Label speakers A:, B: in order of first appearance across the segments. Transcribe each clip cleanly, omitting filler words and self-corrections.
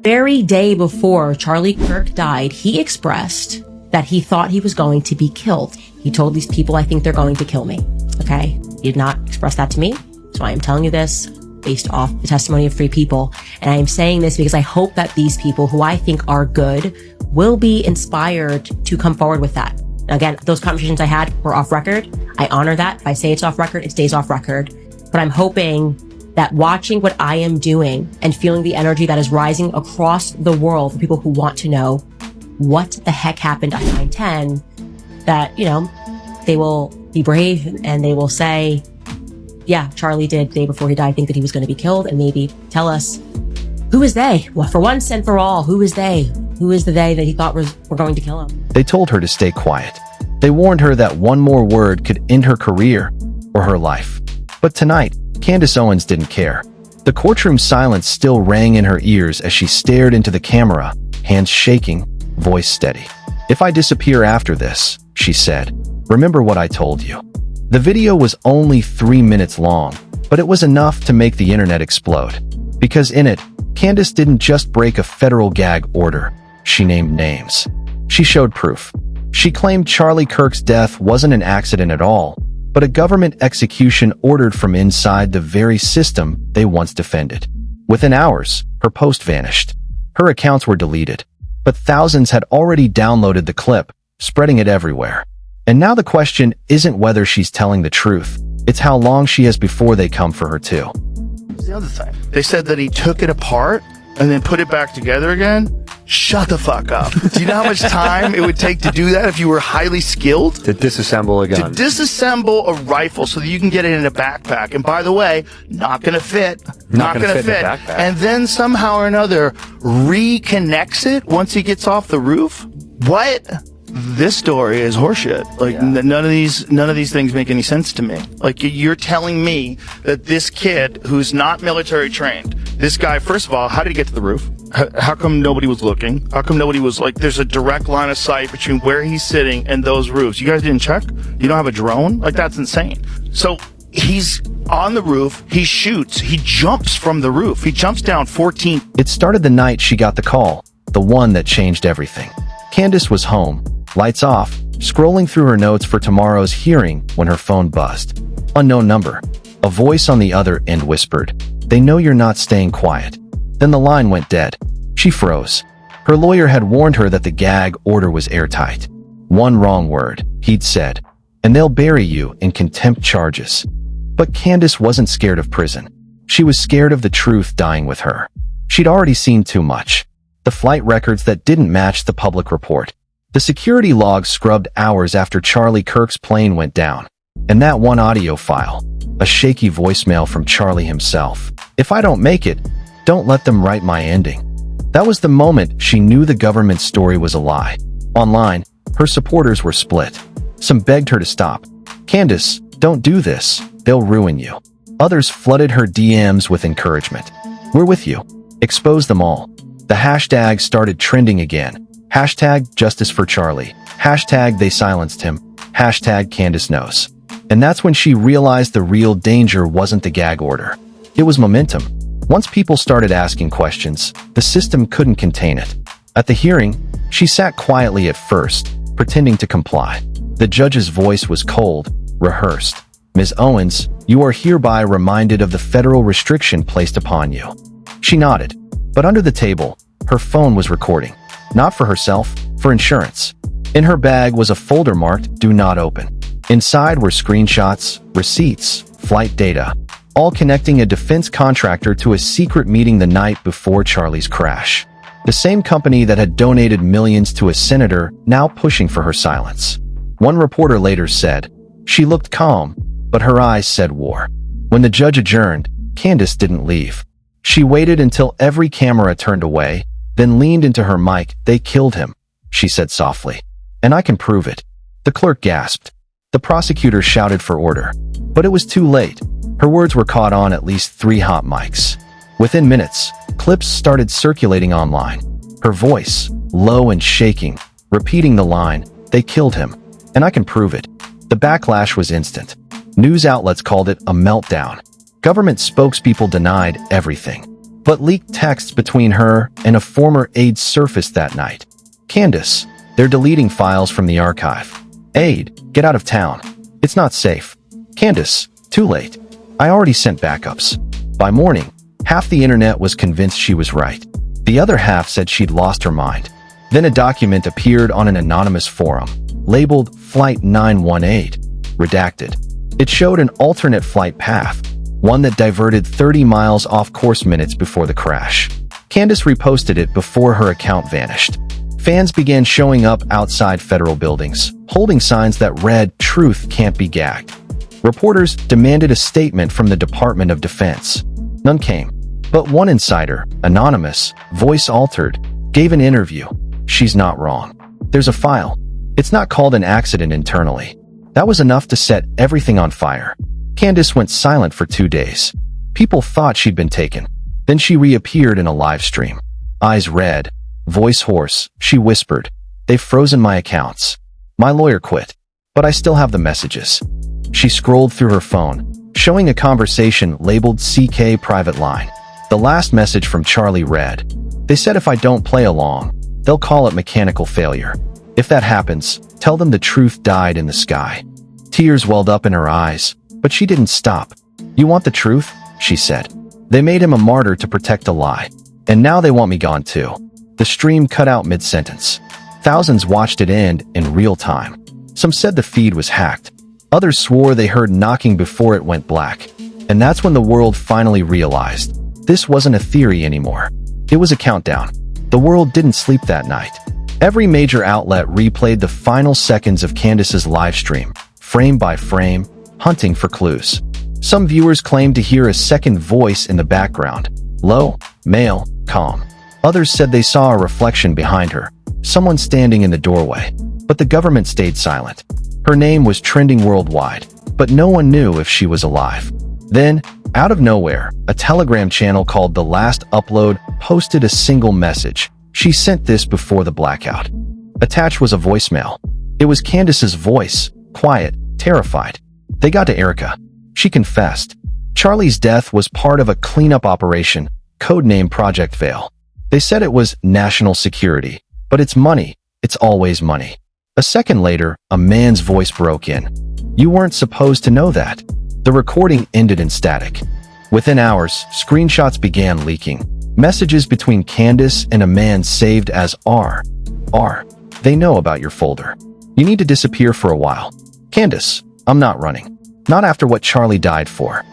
A: Very day before Charlie Kirk died, he expressed that he thought he was going to be killed. He told these people, I think they're going to kill me. Okay? He did not express that to me. So I am telling you this based off the testimony of 3 people. And I am saying this because I hope that these people who I think are good will be inspired to come forward with that. Again, those conversations I had were off record. I honor that. If I say it's off record, it stays off record. But I'm hoping that watching what I am doing and feeling the energy that is rising across the world for people who want to know what the heck happened at 9/10, that, they will be brave and they will say, yeah, Charlie did the day before he died think that he was going to be killed, and maybe tell us, who is they? Well, for once and for all, who is they? Who is the they that he thought were going to kill him?
B: They told her to stay quiet. They warned her that one more word could end her career or her life. But tonight, Candace Owens didn't care. The courtroom silence still rang in her ears as she stared into the camera, hands shaking, voice steady. "If I disappear after this," she said, "remember what I told you." The video was only 3 minutes long, but it was enough to make the internet explode. Because in it, Candace didn't just break a federal gag order, she named names. She showed proof. She claimed Charlie Kirk's death wasn't an accident at all, but a government execution ordered from inside the very system they once defended. Within hours, her post vanished. Her accounts were deleted, but thousands had already downloaded the clip, spreading it everywhere. And now the question isn't whether she's telling the truth, it's how long she has before they come for her too.
C: The other thing, they said that he took it apart and then put it back together again. Shut the fuck up. Do you know how much time it would take to do that if you were highly skilled?
D: To disassemble a gun.
C: To disassemble a rifle so that you can get it in a backpack. And by the way, not going to fit. Not going to fit.
D: In a backpack.
C: And then somehow or another reconnects it once he gets off the roof? What? This story is horseshit. None of these things make any sense to me. Like, you're telling me that this kid who's not military trained, this guy, first of all, how did he get to the roof? How come nobody was looking? How come nobody was there's a direct line of sight between where he's sitting and those roofs? You guys didn't check? You don't have a drone? That's insane. So he's on the roof, he shoots, he jumps from the roof, he jumps down 14.
B: It started the night she got the call, the one that changed everything. Candace was home, lights off, scrolling through her notes for tomorrow's hearing when her phone buzzed. Unknown number. A voice on the other end whispered, "They know you're not staying quiet." Then the line went dead. She froze. Her lawyer had warned her that the gag order was airtight. One wrong word, he'd said, and they'll bury you in contempt charges. But Candace wasn't scared of prison. She was scared of the truth dying with her. She'd already seen too much. The flight records that didn't match the public report. The security logs scrubbed hours after Charlie Kirk's plane went down. And that one audio file, a shaky voicemail from Charlie himself. "If I don't make it, don't let them write my ending." That was the moment she knew the government's story was a lie. Online, her supporters were split. Some begged her to stop. "Candace, don't do this. They'll ruin you." Others flooded her DMs with encouragement. "We're with you. Expose them all." The hashtag started trending again. Hashtag justice for Charlie. Hashtag they silenced him. Hashtag Candace knows. And that's when she realized the real danger wasn't the gag order. It was momentum. Once people started asking questions, the system couldn't contain it. At the hearing, she sat quietly at first, pretending to comply. The judge's voice was cold, rehearsed. "Ms. Owens, you are hereby reminded of the federal restriction placed upon you." She nodded, but under the table, her phone was recording. Not for herself, for insurance. In her bag was a folder marked "Do Not Open." Inside were screenshots, receipts, flight data, all connecting a defense contractor to a secret meeting the night before Charlie's crash. The same company that had donated millions to a senator now pushing for her silence. One reporter later said, "She looked calm, but her eyes said war." When the judge adjourned, Candace didn't leave. She waited until every camera turned away, then leaned into her mic. "They killed him," she said softly. "And I can prove it." The clerk gasped. The prosecutor shouted for order. But it was too late. Her words were caught on at least 3 hot mics. Within minutes, clips started circulating online. Her voice, low and shaking, repeating the line, "They killed him, and I can prove it." The backlash was instant. News outlets called it a meltdown. Government spokespeople denied everything. but leaked texts between her and a former aide surfaced that night. Candace, they're deleting files from the archive. Aide, get out of town. It's not safe. Candace, too late. I already sent backups. By morning, half the internet was convinced she was right. The other half said she'd lost her mind. Then a document appeared on an anonymous forum, labeled Flight 918, redacted. It showed an alternate flight path, one that diverted 30 miles off course minutes before the crash. Candace reposted it before her account vanished. Fans began showing up outside federal buildings, holding signs that read, "Truth can't be gagged." Reporters demanded a statement from the Department of Defense. None came. But one insider, anonymous, voice altered, gave an interview. She's not wrong. There's a file. It's not called an accident internally. That was enough to set everything on fire. Candace went silent for 2 days. People thought she'd been taken. Then she reappeared in a live stream. Eyes red, voice hoarse, she whispered, "They've frozen my accounts. My lawyer quit, but I still have the messages." She scrolled through her phone, showing a conversation labeled CK private line. The last message from Charlie read, "They said if I don't play along, they'll call it mechanical failure. If that happens, tell them the truth died in the sky." Tears welled up in her eyes, but she didn't stop. "You want the truth?" she said. "They made him a martyr to protect a lie. And now they want me gone too." The stream cut out mid-sentence. Thousands watched it end in real time. Some said the feed was hacked. Others swore they heard knocking before it went black. And that's when the world finally realized this wasn't a theory anymore. It was a countdown. The world didn't sleep that night. Every major outlet replayed the final seconds of Candace's live stream, frame by frame, hunting for clues. Some viewers claimed to hear a second voice in the background, low, male, calm. Others said they saw a reflection behind her, someone standing in the doorway. But the government stayed silent. Her name was trending worldwide, but no one knew if she was alive. Then, out of nowhere, a Telegram channel called The Last Upload posted a single message. She sent this before the blackout. Attached was a voicemail. It was Candace's voice, quiet, terrified. They got to Erika. She confessed. Charlie's death was part of a cleanup operation, codenamed Project Veil. They said it was national security, but it's money. It's always money. A second later, a man's voice broke in. "You weren't supposed to know that." The recording ended in static. Within hours, screenshots began leaking. Messages between Candace and a man saved as R. They know about your folder. You need to disappear for a while. Candace, I'm not running. Not after what Charlie died for.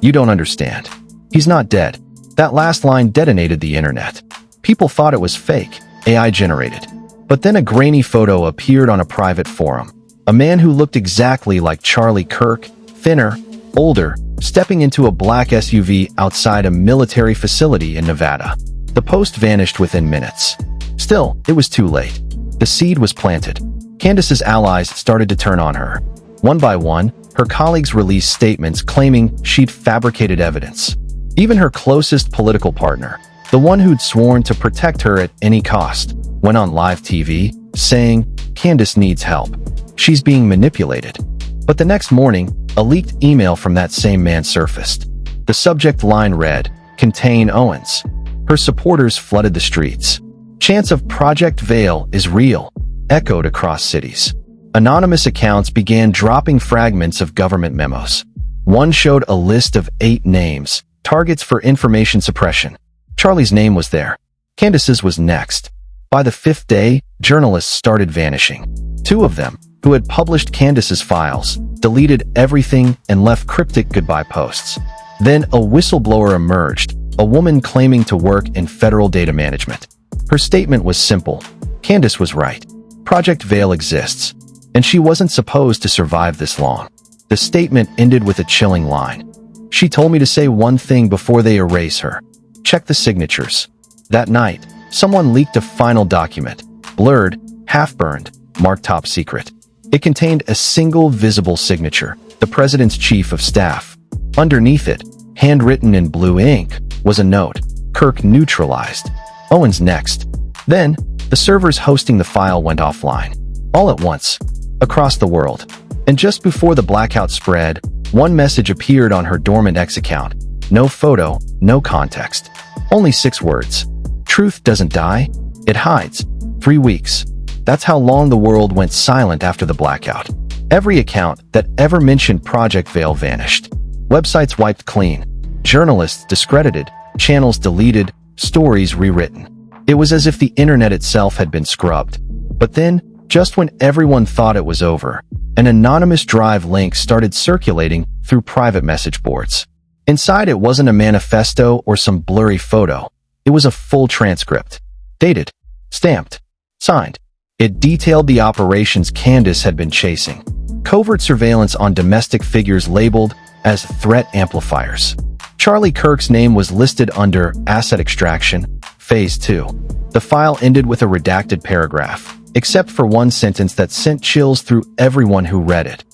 B: You don't understand. He's not dead. That last line detonated the internet. People thought it was fake, AI generated. But then a grainy photo appeared on a private forum. A man who looked exactly like Charlie Kirk, thinner, older, stepping into a black SUV outside a military facility in Nevada. The post vanished within minutes. Still, it was too late. The seed was planted. Candace's allies started to turn on her. One by one, her colleagues released statements claiming she'd fabricated evidence. Even her closest political partner, the one who'd sworn to protect her at any cost, went on live TV, saying, "Candace needs help. She's being manipulated." But the next morning, a leaked email from that same man surfaced. The subject line read, "Contain Owens." Her supporters flooded the streets. "Chance of Project Veil is real," echoed across cities. Anonymous accounts began dropping fragments of government memos. One showed a list of 8 names, targets for information suppression. Charlie's name was there. Candace's was next. By the 5th day, journalists started vanishing. 2 of them, who had published Candace's files, deleted everything and left cryptic goodbye posts. Then a whistleblower emerged, a woman claiming to work in federal data management. Her statement was simple. Candace was right. Project Veil exists, and she wasn't supposed to survive this long. The statement ended with a chilling line. "She told me to say one thing before they erase her. Check the signatures." That night, someone leaked a final document, blurred, half-burned, marked top secret. It contained a single visible signature, the president's chief of staff. Underneath it, handwritten in blue ink, was a note, "Kirk neutralized. Owens next." Then, the servers hosting the file went offline. All at once, across the world. And just before the blackout spread, one message appeared on her dormant X account. No photo, no context. Only 6 words. Truth doesn't die, it hides. 3 weeks. That's how long the world went silent after the blackout. Every account that ever mentioned Project Veil vanished. Websites wiped clean. Journalists discredited. Channels deleted. Stories rewritten. It was as if the internet itself had been scrubbed. But then, just when everyone thought it was over, an anonymous drive link started circulating through private message boards. Inside, it wasn't a manifesto or some blurry photo. It was a full transcript. Dated. Stamped. Signed. It detailed the operations Candace had been chasing. Covert surveillance on domestic figures labeled as threat amplifiers. Charlie Kirk's name was listed under Asset Extraction, Phase 2. The file ended with a redacted paragraph, except for one sentence that sent chills through everyone who read it.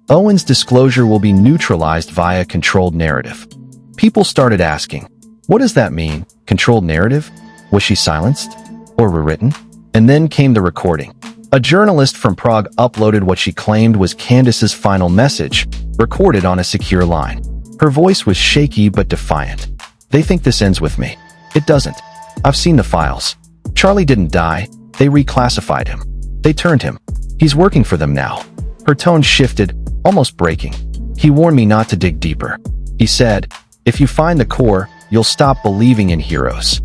B: Owens' disclosure will be neutralized via controlled narrative. People started asking, what does that mean? Controlled narrative? Was she silenced? Or rewritten? And then came the recording. A journalist from Prague uploaded what she claimed was Candace's final message, recorded on a secure line. Her voice was shaky but defiant. They think this ends with me. It doesn't. I've seen the files. Charlie didn't die. They reclassified him. They turned him. He's working for them now. Her tone shifted, almost breaking. He warned me not to dig deeper. He said, if you find the core, you'll stop believing in heroes.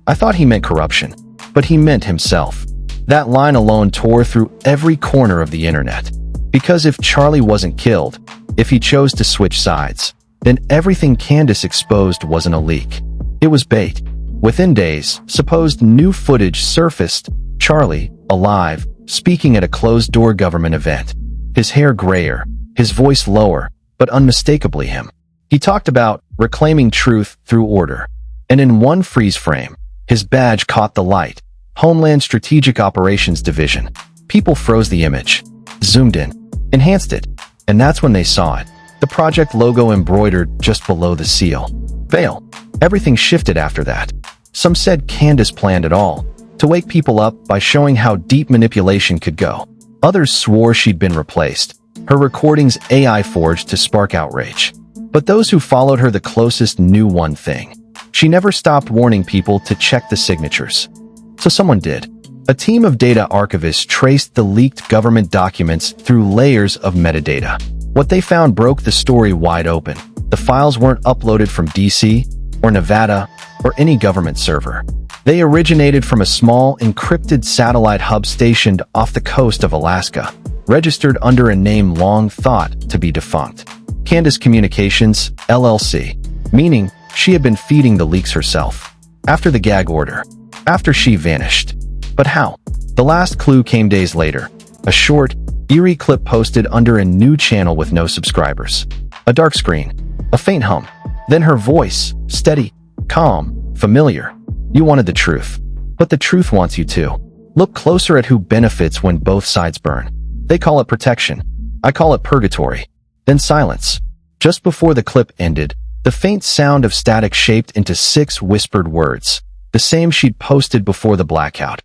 B: I thought he meant corruption, but he meant himself. That line alone tore through every corner of the internet. Because if Charlie wasn't killed, if he chose to switch sides, then everything Candace exposed wasn't a leak. It was bait. Within days, supposed new footage surfaced. Charlie, alive, speaking at a closed-door government event. His hair grayer, his voice lower, but unmistakably him. He talked about reclaiming truth through order. And in one freeze frame, his badge caught the light. Homeland Strategic Operations Division. People froze the image, zoomed in, enhanced it, and that's when they saw it. The project logo embroidered just below the seal. Veil. Everything shifted after that. Some said Candace planned it all, to wake people up by showing how deep manipulation could go. Others swore she'd been replaced, her recordings AI forged to spark outrage. But those who followed her the closest knew one thing. She never stopped warning people to check the signatures. So someone did. A team of data archivists traced the leaked government documents through layers of metadata. What they found broke the story wide open. The files weren't uploaded from DC, or Nevada, or any government server. They originated from a small, encrypted satellite hub stationed off the coast of Alaska, registered under a name long thought to be defunct. Candace Communications, LLC, meaning she had been feeding the leaks herself. After the gag order. After she vanished. But how? The last clue came days later. A short, eerie clip posted under a new channel with no subscribers. A dark screen. A faint hum. Then her voice, steady, calm, familiar. You wanted the truth. But the truth wants you too. Look closer at who benefits when both sides burn. They call it protection. I call it purgatory. Then silence. Just before the clip ended, the faint sound of static shaped into 6 whispered words. The same she'd posted before the blackout.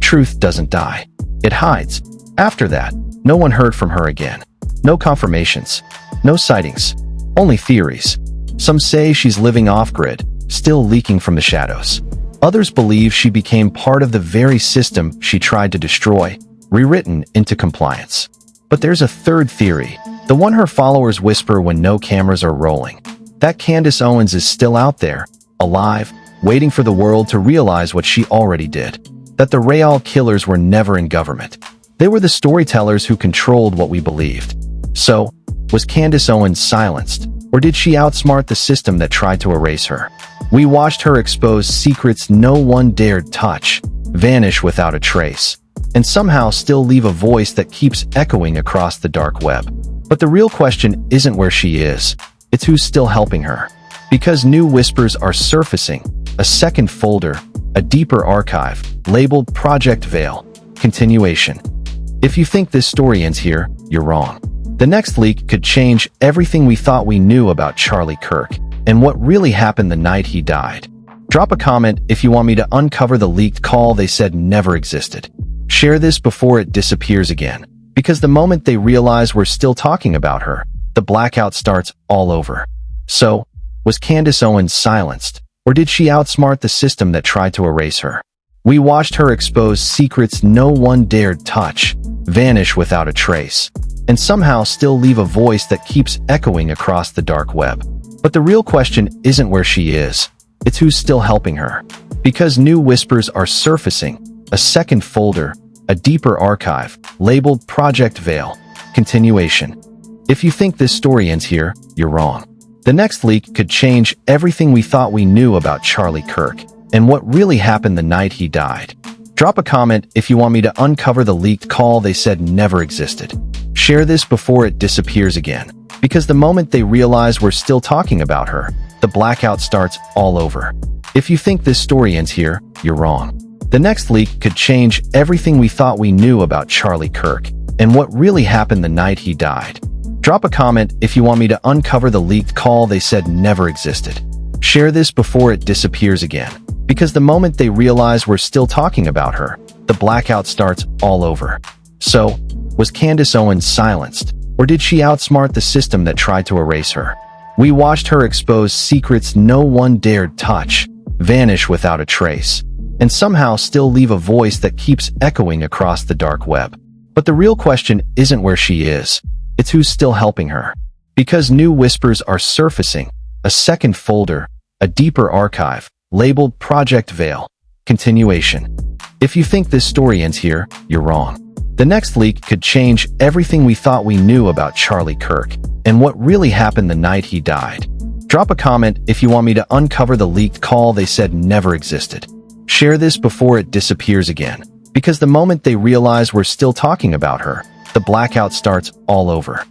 B: Truth doesn't die. It hides. After that, no one heard from her again. No confirmations. No sightings. Only theories. Some say she's living off-grid, still leaking from the shadows. Others believe she became part of the very system she tried to destroy, rewritten into compliance. But there's a third theory, the one her followers whisper when no cameras are rolling. That Candace Owens is still out there, alive, waiting for the world to realize what she already did. That the Real killers were never in government. They were the storytellers who controlled what we believed. So, was Candace Owens silenced, or did she outsmart the system that tried to erase her? We watched her expose secrets no one dared touch, vanish without a trace, and somehow still leave a voice that keeps echoing across the dark web. But the real question isn't where she is, it's who's still helping her. Because new whispers are surfacing, a second folder, a deeper archive, labeled Project Veil, Continuation. If you think this story ends here, you're wrong. The next leak could change everything we thought we knew about Charlie Kirk, and what really happened the night he died. Drop a comment if you want me to uncover the leaked call they said never existed. Share this before it disappears again, because the moment they realize we're still talking about her, the blackout starts all over. So, was Candace Owens silenced, Or did she outsmart the system that tried to erase her? We watched her expose secrets no one dared touch, vanish without a trace, and somehow still leave a voice that keeps echoing across the dark web. But the real question isn't where she is, it's who's still helping her. Because new whispers are surfacing, a second folder, a deeper archive, labeled Project Veil, Continuation. If you think this story ends here, you're wrong. The next leak could change everything we thought we knew about Charlie Kirk and what really happened the night he died. Drop a comment if you want me to uncover the leaked call they said never existed. Share this before it disappears again, because the moment they realize we're still talking about her, the blackout starts all over. If you think this story ends here, you're wrong. The next leak could change everything we thought we knew about Charlie Kirk and what really happened the night he died. Drop a comment if you want me to uncover the leaked call they said never existed. Share this before it disappears again, because the moment they realize we're still talking about her, the blackout starts all over. So, was Candace Owens silenced, or did she outsmart the system that tried to erase her? We watched her expose secrets no one dared touch, vanish without a trace, and somehow still leave a voice that keeps echoing across the dark web. But the real question isn't where she is, it's who's still helping her. Because new whispers are surfacing, a second folder, a deeper archive, labeled Project Veil, Continuation. If you think this story ends here, you're wrong. The next leak could change everything we thought we knew about Charlie Kirk and what really happened the night he died. Drop a comment if you want me to uncover the leaked call they said never existed. Share this before it disappears again, because the moment they realize we're still talking about her, the blackout starts all over.